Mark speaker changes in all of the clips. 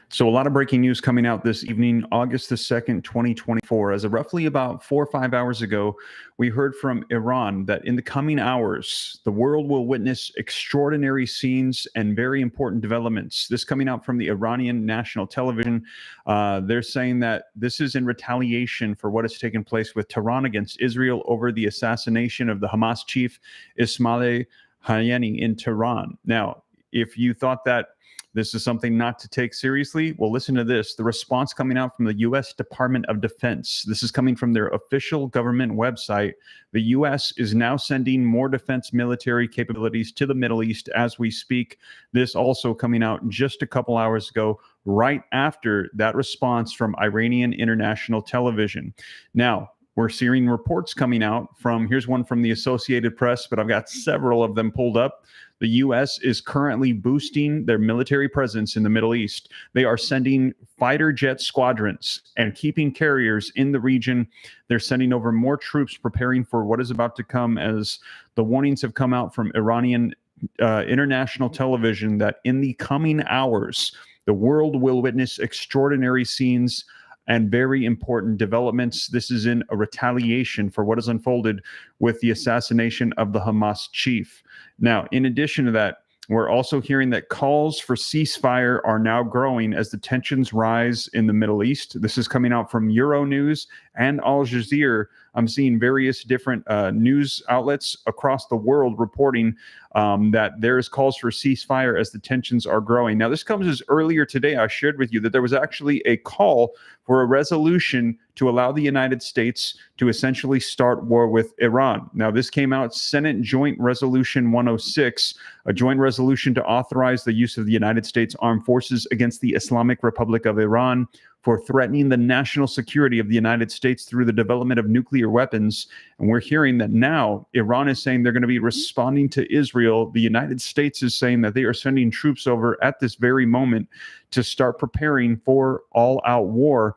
Speaker 1: So a lot of breaking news coming out this evening, August the 2nd, 2024. As of roughly about 4 or 5 hours ago, we heard from Iran that in the coming hours, the world will witness extraordinary scenes and very important developments. This coming out from the Iranian national television. They're saying that this is in retaliation for what has taken place with Tehran against Israel over the assassination of the Hamas chief Ismail Haniyeh in Tehran. Now, if you thought that this is something not to take seriously, well, listen to this. The response coming out from the U.S. Department of Defense. This is coming from their official government website. The U.S. is now sending more defense military capabilities to the Middle East as we speak. This also coming out just a couple hours ago, right after that response from Iranian international television. Now, we're seeing reports coming out from, here's one from the Associated Press, but I've got several of them pulled up. The U.S. is currently boosting their military presence in the Middle East. They are sending fighter jet squadrons and keeping carriers in the region. They're sending over more troops, preparing for what is about to come, as the warnings have come out from Iranian international television that in the coming hours, the world will witness extraordinary scenes and very important developments. This is in a retaliation for what has unfolded with the assassination of the Hamas chief. Now, in addition to that, we're also hearing that calls for ceasefire are now growing as the tensions rise in the Middle East. This is coming out from Euronews and Al Jazeera. I'm seeing various different news outlets across the world reporting that there's calls for ceasefire as the tensions are growing. Now, this comes as earlier today I shared with you that there was actually a call for a resolution to allow the United States to essentially start war with Iran. Now, this came out Senate Joint Resolution 106, a joint resolution to authorize the use of the United States Armed Forces against the Islamic Republic of Iran for threatening the national security of the United States through the development of nuclear weapons. And we're hearing that now Iran is saying they're going to be responding to Israel. The United States is saying that they are sending troops over at this very moment to start preparing for all-out war.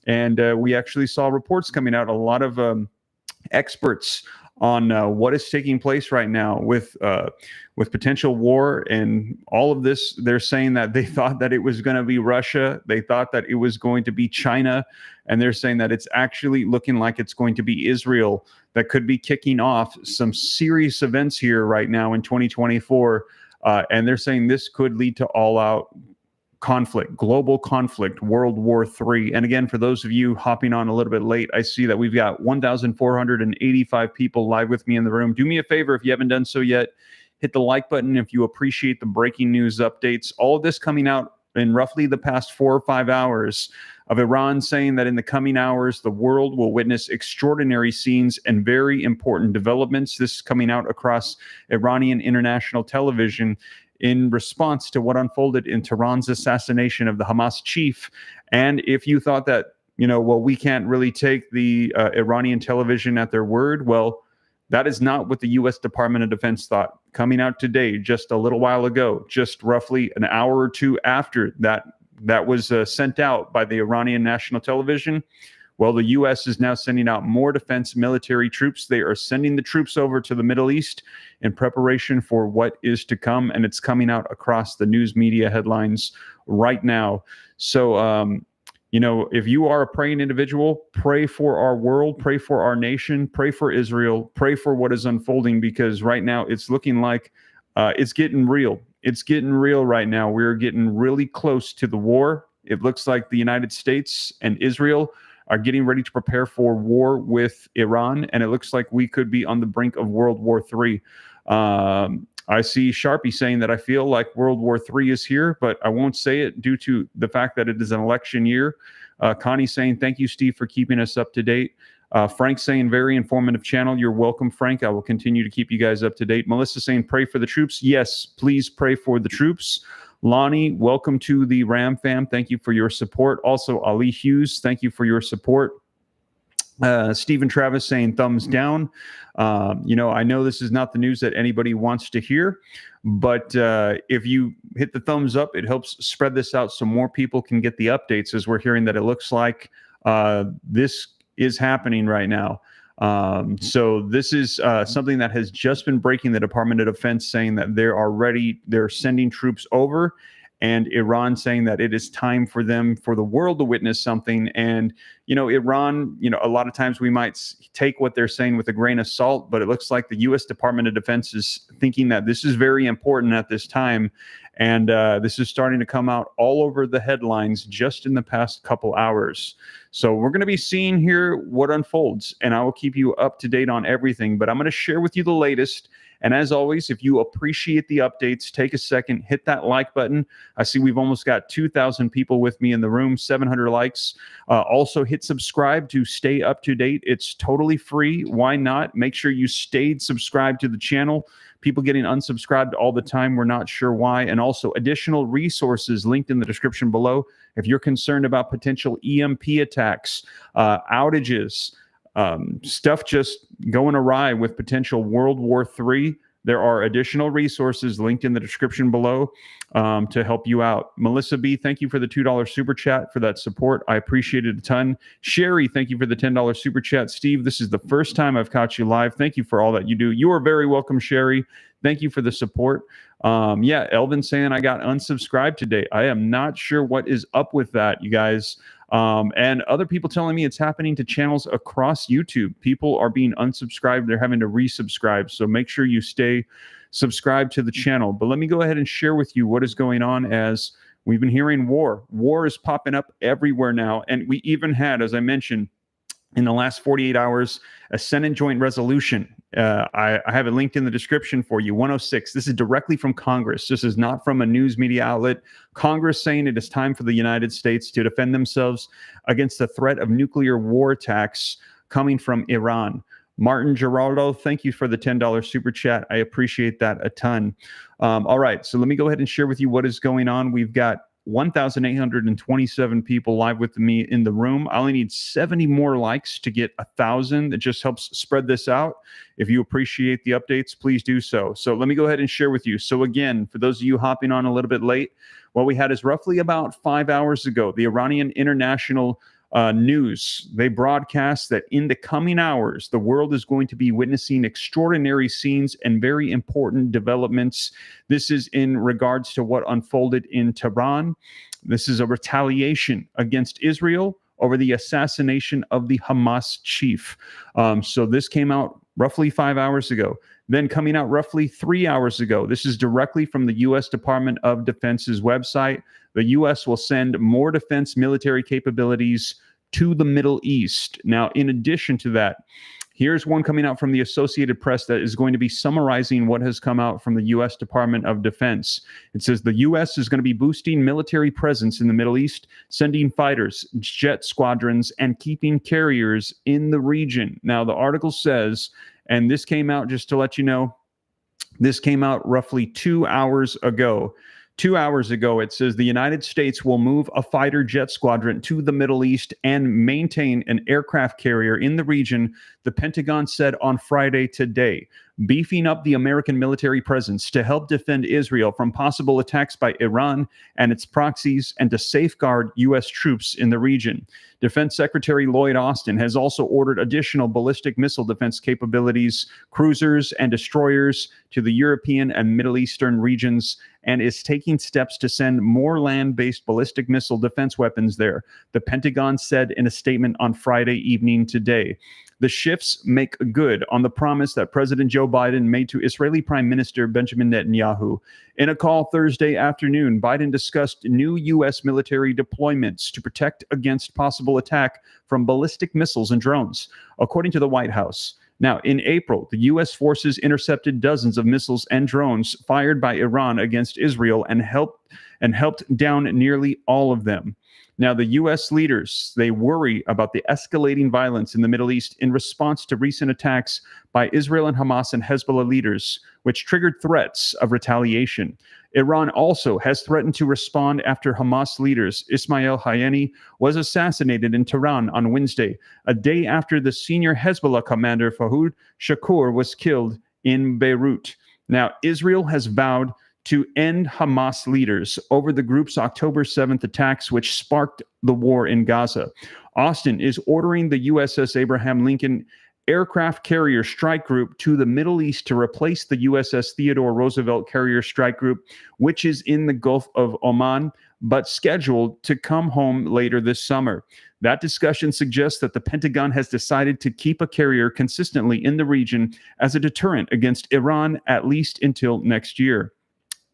Speaker 1: And we actually saw reports coming out, a lot of experts on what is taking place right now with potential war and all of this. They're saying that they thought that it was going to be Russia. They thought that it was going to be China. And they're saying that it's actually looking like it's going to be Israel that could be kicking off some serious events here right now in 2024. And they're saying this could lead to all-out conflict, global conflict, World War III. And again, for those of you hopping on a little bit late, I see that we've got 1,485 people live with me in the room. Do me a favor, if you haven't done so yet, hit the like button if you appreciate the breaking news updates. All of this coming out in roughly the past 4 or 5 hours of Iran saying that in the coming hours, the world will witness extraordinary scenes and very important developments. This is coming out across Iranian international television in response to what unfolded in Tehran's assassination of the Hamas chief. And if you thought that, we can't really take the Iranian television at their word, well, that is not what the U.S. Department of Defense thought. Coming out today, just a little while ago, just roughly an hour or two after that was sent out by the Iranian national television, well, the U.S. is now sending out more defense military troops. They are sending the troops over to the Middle East in preparation for what is to come, and it's coming out across the news media headlines right now. So, if you are a praying individual, pray for our world, pray for our nation, pray for Israel, pray for what is unfolding, because right now it's looking like it's getting real. It's getting real right now. We're getting really close to the war. It looks like the United States and Israel are getting ready to prepare for war with Iran, and it looks like we could be on the brink of World War III. I see Sharpie saying that I feel like World War III is here, but I won't say it due to the fact that it is an election year. Connie saying, thank you, Steve, for keeping us up to date. Frank saying, very informative channel. You're welcome, Frank. I will continue to keep you guys up to date. Melissa saying, pray for the troops. Yes, please pray for the troops. Lonnie, welcome to the Ram fam. Thank you for your support. Also, Ali Hughes, thank you for your support. Stephen Travis saying thumbs down. I know this is not the news that anybody wants to hear, but if you hit the thumbs up, it helps spread this out so more people can get the updates, as we're hearing that it looks like this is happening right now. So this is something that has just been breaking the Department of Defense, saying that they're sending troops over. and Iran saying that it is time for the world to witness something. And, Iran, a lot of times we might take what they're saying with a grain of salt, but it looks like the U.S. Department of Defense is thinking that this is very important at this time. And this is starting to come out all over the headlines just in the past couple hours. So we're going to be seeing here what unfolds, and I will keep you up to date on everything. But I'm going to share with you the latest. And as always, if you appreciate the updates, take a second, hit that like button. I see we've almost got 2,000 people with me in the room, 700 likes. Also, hit subscribe to stay up to date. It's totally free. Why not? Make sure you stayed subscribed to the channel. People getting unsubscribed all the time. We're not sure why. And also additional resources linked in the description below. If you're concerned about potential EMP attacks, outages, stuff just going awry with potential World War III, there are additional resources linked in the description below to help you out. Melissa B., thank you for the $2 super chat for that support. I appreciate it a ton. Sherry, thank you for the $10 super chat. Steve, this is the first time I've caught you live. Thank you for all that you do. You are very welcome, Sherry. Thank you for the support. Yeah, Elvin saying I got unsubscribed today. I am not sure what is up with that, you guys. And other people telling me it's happening to channels across YouTube. People are being unsubscribed. They're having to resubscribe. So make sure you stay subscribed to the channel. But let me go ahead and share with you what is going on as we've been hearing war. War is popping up everywhere now. And we even had, as I mentioned, in the last 48 hours, a Senate joint resolution. I have it linked in the description for you, 106. This is directly from Congress. This is not from a news media outlet. Congress saying it is time for the United States to defend themselves against the threat of nuclear war attacks coming from Iran. Martin Geraldo, thank you for the $10 super chat. I appreciate that a ton. All right, so let me go ahead and share with you what is going on. We've got 1,827 people live with me in the room. I only need 70 more likes to get 1,000. It just helps spread this out. If you appreciate the updates, please do so. So let me go ahead and share with you. So again, for those of you hopping on a little bit late, what we had is roughly about 5 hours ago, the Iranian International News, they broadcast that in the coming hours, the world is going to be witnessing extraordinary scenes and very important developments. This is in regards to what unfolded in Tehran. This is a retaliation against Israel over the assassination of the Hamas chief. So this came out roughly 5 hours ago. Then coming out roughly 3 hours ago, this is directly from the U.S. Department of Defense's website. The U.S. will send more defense military capabilities to the Middle East. Now, in addition to that, here's one coming out from the Associated Press that is going to be summarizing what has come out from the U.S. Department of Defense. It says the U.S. is going to be boosting military presence in the Middle East, sending fighters, jet squadrons, and keeping carriers in the region. Now, the article says, and this came out, just to let you know, this came out roughly 2 hours ago. 2 hours ago, it says the United States will move a fighter jet squadron to the Middle East and maintain an aircraft carrier in the region, the Pentagon said on Friday today, beefing up the American military presence to help defend Israel from possible attacks by Iran and its proxies and to safeguard U.S. troops in the region. Defense Secretary Lloyd Austin has also ordered additional ballistic missile defense capabilities, cruisers, and destroyers to the European and Middle Eastern regions and is taking steps to send more land-based ballistic missile defense weapons there, the Pentagon said in a statement on Friday evening today. The shifts make good on the promise that President Joe Biden made to Israeli Prime Minister Benjamin Netanyahu. In a call Thursday afternoon, Biden discussed new U.S. military deployments to protect against possible attack from ballistic missiles and drones, according to the White House. Now, in April, the U.S. forces intercepted dozens of missiles and drones fired by Iran against Israel and helped down nearly all of them. Now, the U.S. leaders, they worry about the escalating violence in the Middle East in response to recent attacks by Israel and Hamas and Hezbollah leaders, which triggered threats of retaliation. Iran also has threatened to respond after Hamas leaders Ismail Haniyeh was assassinated in Tehran on Wednesday, a day after the senior Hezbollah commander Fahoud Shakur was killed in Beirut. Now, Israel has vowed to end Hamas leaders over the group's October 7th attacks, which sparked the war in Gaza. Austin is ordering the USS Abraham Lincoln aircraft carrier strike group to the Middle East to replace the USS Theodore Roosevelt carrier strike group, which is in the Gulf of Oman, but scheduled to come home later this summer. That discussion suggests that the Pentagon has decided to keep a carrier consistently in the region as a deterrent against Iran, at least until next year.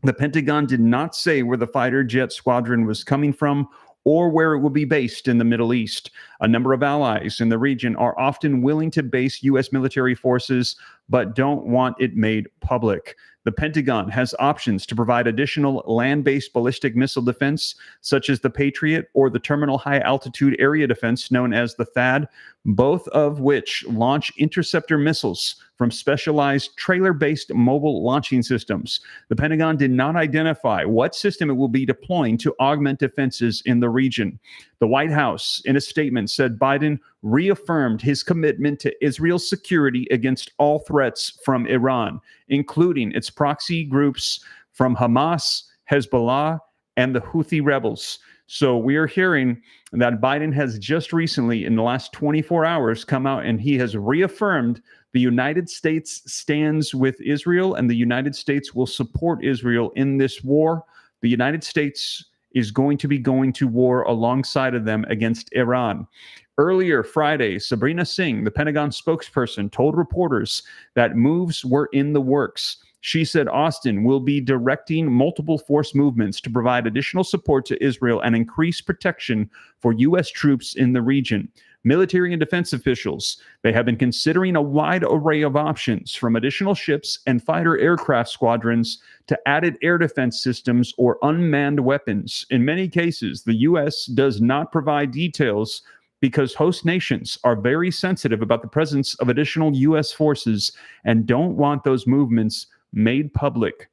Speaker 1: The Pentagon did not say where the fighter jet squadron was coming from or where it will be based in the Middle East. A number of allies in the region are often willing to base U.S. military forces, but don't want it made public. The Pentagon has options to provide additional land-based ballistic missile defense, such as the Patriot or the Terminal High Altitude Area Defense, known as the THAAD, both of which launch interceptor missiles from specialized trailer-based mobile launching systems. The Pentagon did not identify what system it will be deploying to augment defenses in the region. The White House, in a statement, said Biden reaffirmed his commitment to Israel's security against all threats from Iran, including its proxy groups from Hamas, Hezbollah, and the Houthi rebels. So we are hearing that Biden has just recently, in the last 24 hours, come out and he has reaffirmed the United States stands with Israel and the United States will support Israel in this war. The United States is going to be going to war alongside of them against Iran. Earlier Friday, Sabrina Singh, the Pentagon spokesperson, told reporters that moves were in the works. She said Austin will be directing multiple force movements to provide additional support to Israel and increase protection for U.S. troops in the region. Military and defense officials, they have been considering a wide array of options, from additional ships and fighter aircraft squadrons to added air defense systems or unmanned weapons. In many cases, the U.S. does not provide details because host nations are very sensitive about the presence of additional U.S. forces and don't want those movements made public.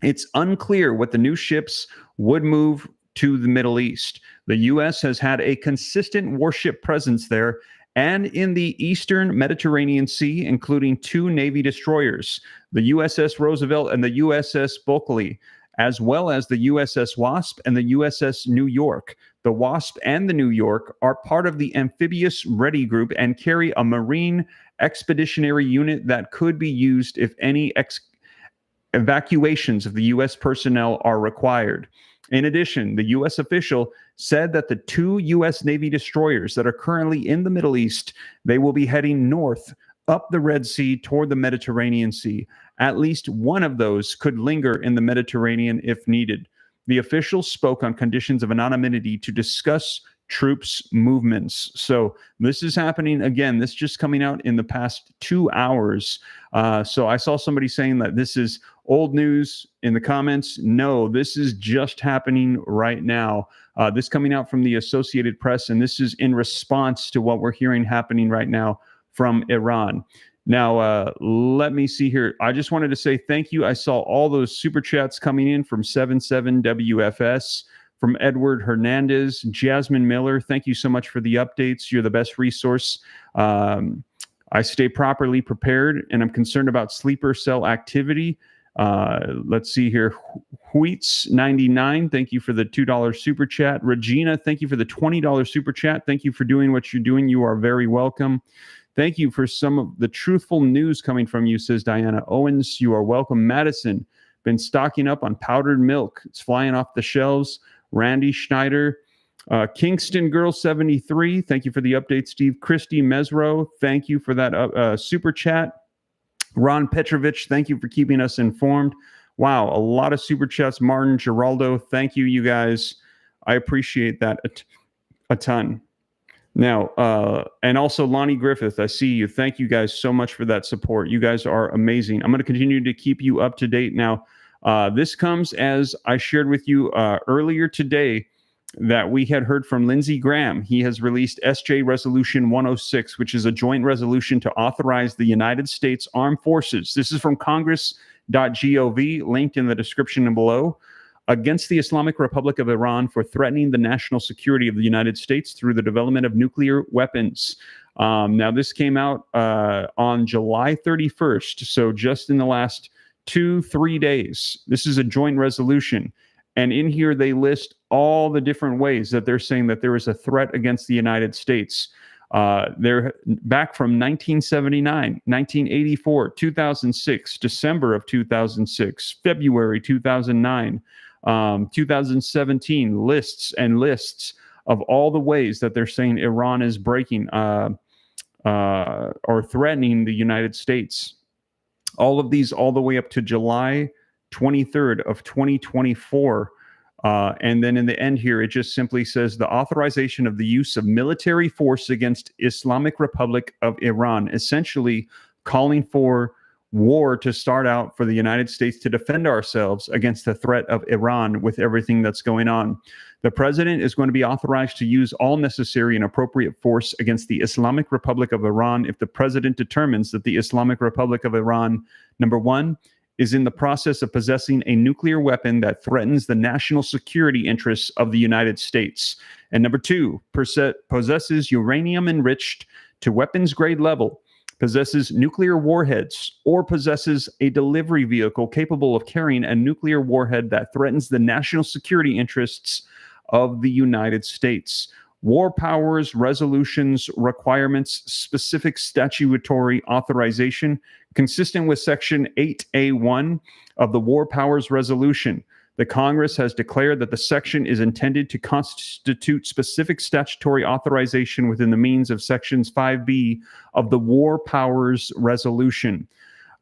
Speaker 1: It's unclear what the new ships would move to the Middle East. The U.S. has had a consistent warship presence there and in the eastern Mediterranean Sea, including 2 Navy destroyers, the USS Roosevelt and the USS Bulkley, as well as the USS Wasp and the USS New York. The Wasp and the New York are part of the Amphibious Ready Group and carry a Marine Expeditionary Unit that could be used if any evacuations of the U.S. personnel are required. In addition, the U.S. official said that the 2 U.S. Navy destroyers that are currently in the Middle East, they will be heading north up the Red Sea toward the Mediterranean Sea. At least one of those could linger in the Mediterranean if needed. The official spoke on conditions of anonymity to discuss troops' movements. So this is happening again. This just coming out in the past 2 hours. So I saw somebody saying that this is old news in the comments. No, this is just happening right now. This coming out from the Associated Press, and this is in response to what we're hearing happening right now from Iran. Now, let me see here. I just wanted to say thank you. I saw all those super chats coming in from 77WFS, from Edward Hernandez, Jasmine Miller. Thank you so much for the updates. You're the best resource. I stay properly prepared, and I'm concerned about sleeper cell activity. Let's see here. Wheats99, thank you for the $2 super chat. Regina, thank you for the $20 super chat. Thank you for doing what you're doing. You are very welcome. Thank you for some of the truthful news coming from you, says Diana Owens. You are welcome. Madison, been stocking up on powdered milk. It's flying off the shelves. Randy Schneider, Kingston Girl 73, thank you for the update. Steve Christie Mesro, thank you for that super chat. Ron Petrovich, thank you for keeping us informed. Wow, a lot of super chats. Martin Geraldo, thank you, you guys. I appreciate that a ton. Now, and also Lonnie Griffith, I see you. Thank you guys so much for that support. You guys are amazing. I'm going to continue to keep you up to date. Now, this comes as I shared with you earlier today that we had heard from Lindsey Graham. He has released SJ Resolution 106, which is a joint resolution to authorize the United States Armed Forces. This is from congress.gov, linked in the description below, against the Islamic Republic of Iran for threatening the national security of the United States through the development of nuclear weapons. Now, this came out on July 31st, so just in the last 2-3 days. This is a joint resolution. And in here, they list all the different ways that they're saying that there is a threat against the United States. They're back from 1979, 1984, 2006, December of 2006, February 2009, 2017, lists and lists of all the ways that they're saying Iran is breaking or threatening the United States. All of these all the way up to July 23rd of 2024. And then in the end here, it just simply says the authorization of the use of military force against Islamic Republic of Iran, essentially calling for war to start out for the United States to defend ourselves against the threat of Iran with everything that's going on. The president is going to be authorized to use all necessary and appropriate force against the Islamic Republic of Iran if the president determines that the Islamic Republic of Iran, number one, is in the process of possessing a nuclear weapon that threatens the national security interests of the United States. And number two, possesses uranium enriched to weapons grade level, possesses nuclear warheads, or possesses a delivery vehicle capable of carrying a nuclear warhead that threatens the national security interests of the United States. War powers, resolutions, requirements, specific statutory authorization, consistent with Section 8A1 of the War Powers Resolution. The Congress has declared that the section is intended to constitute specific statutory authorization within the means of Sections 5B of the War Powers Resolution.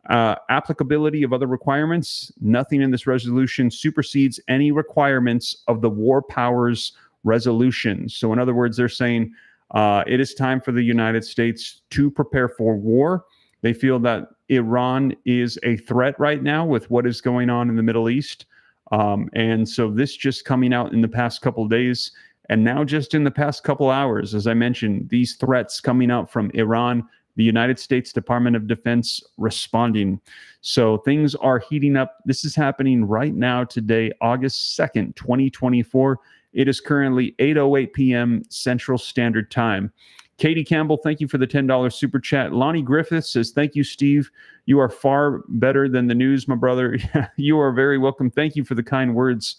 Speaker 1: Applicability of other requirements, nothing in this resolution supersedes any requirements of the War Powers Resolution. So in other words, they're saying it is time for the United States to prepare for war. They feel that Iran is a threat right now with what is going on in the Middle East. And so this just coming out in the past couple of days, and now just in the past couple hours, as I mentioned, these threats coming out from Iran, the United States Department of Defense responding. So things are heating up. This is happening right now today, August 2nd, 2024. It is currently 8:08 p.m. Central Standard Time. Katie Campbell, thank you for the $10 super chat. Lonnie Griffith says, thank you, Steve. You are far better than the news, my brother. You are very welcome. Thank you for the kind words.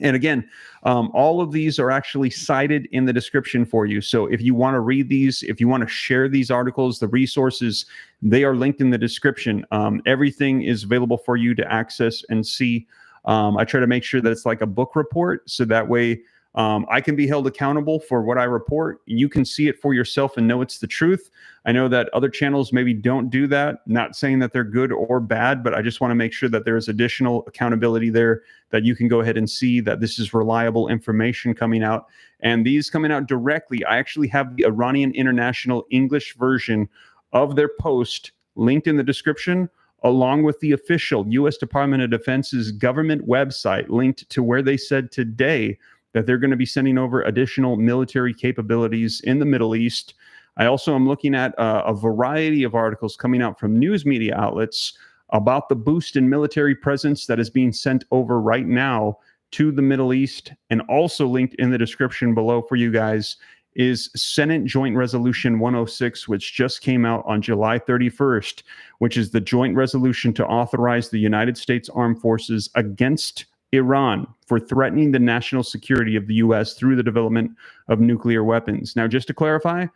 Speaker 1: And again, all of these are actually cited in the description for you. So if you want to read these, if you want to share these articles, the resources, they are linked in the description. Everything is available for you to access and see. I try to make sure that it's like a book report, so that way I can be held accountable for what I report. You can see it for yourself and know it's the truth. I know that other channels maybe don't do that. Not saying that they're good or bad, but I just want to make sure that there is additional accountability there, that you can go ahead and see that this is reliable information coming out. And these coming out directly, I actually have the Iranian International English version of their post linked in the description, along with the official U.S. Department of Defense's government website linked to where they said today that they're going to be sending over additional military capabilities in the Middle East. I also am looking at a variety of articles coming out from news media outlets about the boost in military presence that is being sent over right now to the Middle East. And also linked in the description below for you guys is Senate Joint Resolution 106, which just came out on July 31st, which is the joint resolution to authorize the United States Armed Forces against Iran for threatening the national security of the U.S. through the development of nuclear weapons. Now, just to clarify,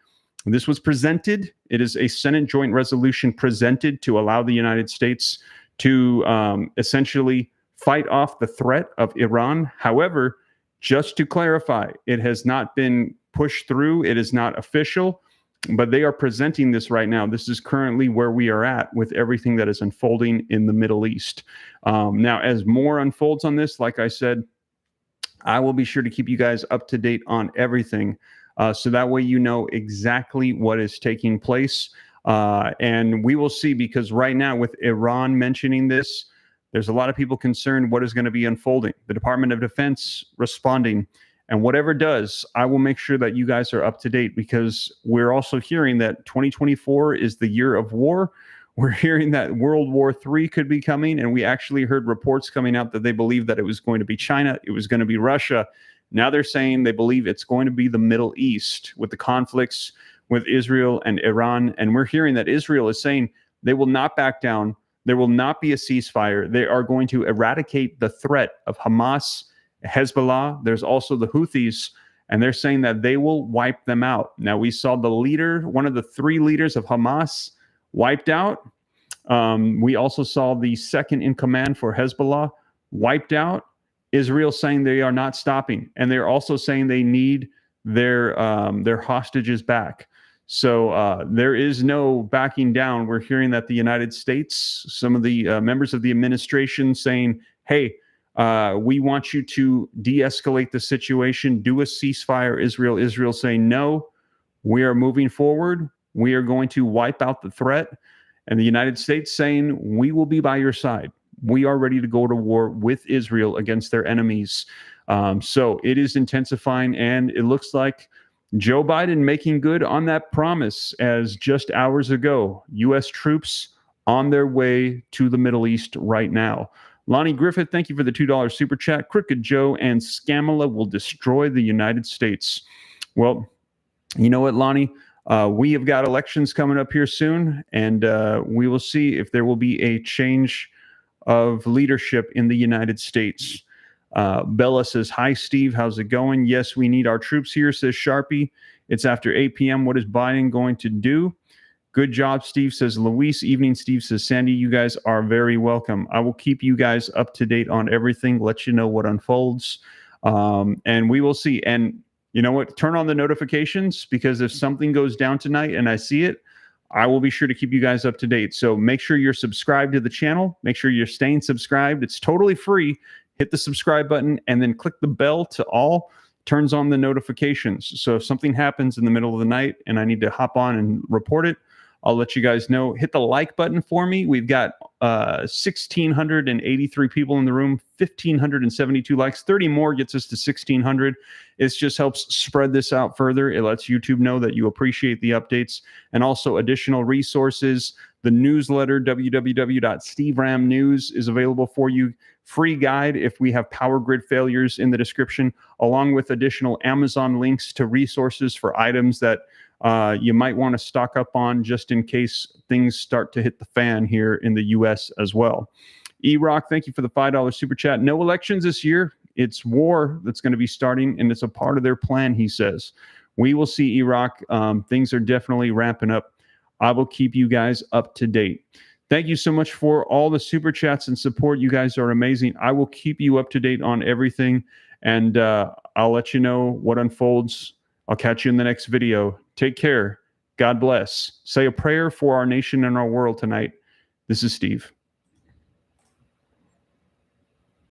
Speaker 1: this was presented. It is a Senate joint resolution presented to allow the United States to essentially fight off the threat of Iran. However, just to clarify, it has not been pushed through. It is not official, but they are presenting this right now. This is currently where we are at with everything that is unfolding in the Middle East. Now, as more unfolds on this, like I said, I will be sure to keep you guys up to date on everything. So that way you know exactly what is taking place. And we will see, because right now with Iran mentioning this, there's a lot of people concerned what is going to be unfolding. The Department of Defense responding. And whatever does, I will make sure that you guys are up to date, because we're also hearing that 2024 is the year of war. We're hearing that World War III could be coming, and we actually heard reports coming out that they believe that it was going to be China, it was going to be Russia. Now they're saying they believe it's going to be the Middle East with the conflicts with Israel and Iran. And we're hearing that Israel is saying they will not back down. There will not be a ceasefire. They are going to eradicate the threat of Hamas, Hezbollah. There's also the Houthis, and they're saying that they will wipe them out. Now, we saw the leader, one of the three leaders of Hamas, wiped out. We also saw the second in command for Hezbollah wiped out. Israel saying they are not stopping, and they're also saying they need their hostages back. So there is no backing down. We're hearing that the United States, some of the members of the administration saying, hey, we want you to de-escalate the situation, do a ceasefire. Israel saying, no, we are moving forward. We are going to wipe out the threat. And the United States saying, we will be by your side. We are ready to go to war with Israel against their enemies. So it is intensifying, and it looks like Joe Biden making good on that promise, as just hours ago, U.S. troops on their way to the Middle East right now. Lonnie Griffith, thank you for the $2 super chat. Crooked Joe and Scamala will destroy the United States. Well, you know what, Lonnie? We have got elections coming up here soon, and we will see if there will be a change of leadership in the United States. Bella says, hi, Steve. How's it going? Yes, we need our troops here, says Sharpie. It's after 8 p.m. What is Biden going to do? Good job, Steve, says Luis. Evening, Steve, says Sandy. You guys are very welcome. I will keep you guys up to date on everything, let you know what unfolds, and we will see. And you know what? Turn on the notifications, because if something goes down tonight and I see it, I will be sure to keep you guys up to date. So make sure you're subscribed to the channel. Make sure you're staying subscribed. It's totally free. Hit the subscribe button and then click the bell to all. Turns on the notifications. So if something happens in the middle of the night and I need to hop on and report it, I'll let you guys know. Hit the like button for me. We've got 1,683 people in the room, 1,572 likes. 30 more gets us to 1,600. It just helps spread this out further. It lets YouTube know that you appreciate the updates, and also additional resources. The newsletter, www.steveramnews, is available for you. Free guide if we have power grid failures in the description, along with additional Amazon links to resources for items that you might want to stock up on just in case things start to hit the fan here in the U.S. as well. E-Rock, thank you for the $5 super chat. No elections this year. It's war that's going to be starting, and it's a part of their plan, he says. We will see, E-Rock. Things are definitely ramping up. I will keep you guys up to date. Thank you so much for all the super chats and support. You guys are amazing. I will keep you up to date on everything, and I'll let you know what unfolds. I'll catch you in the next video. Take care. God bless. Say a prayer for our nation and our world tonight. This is Steve.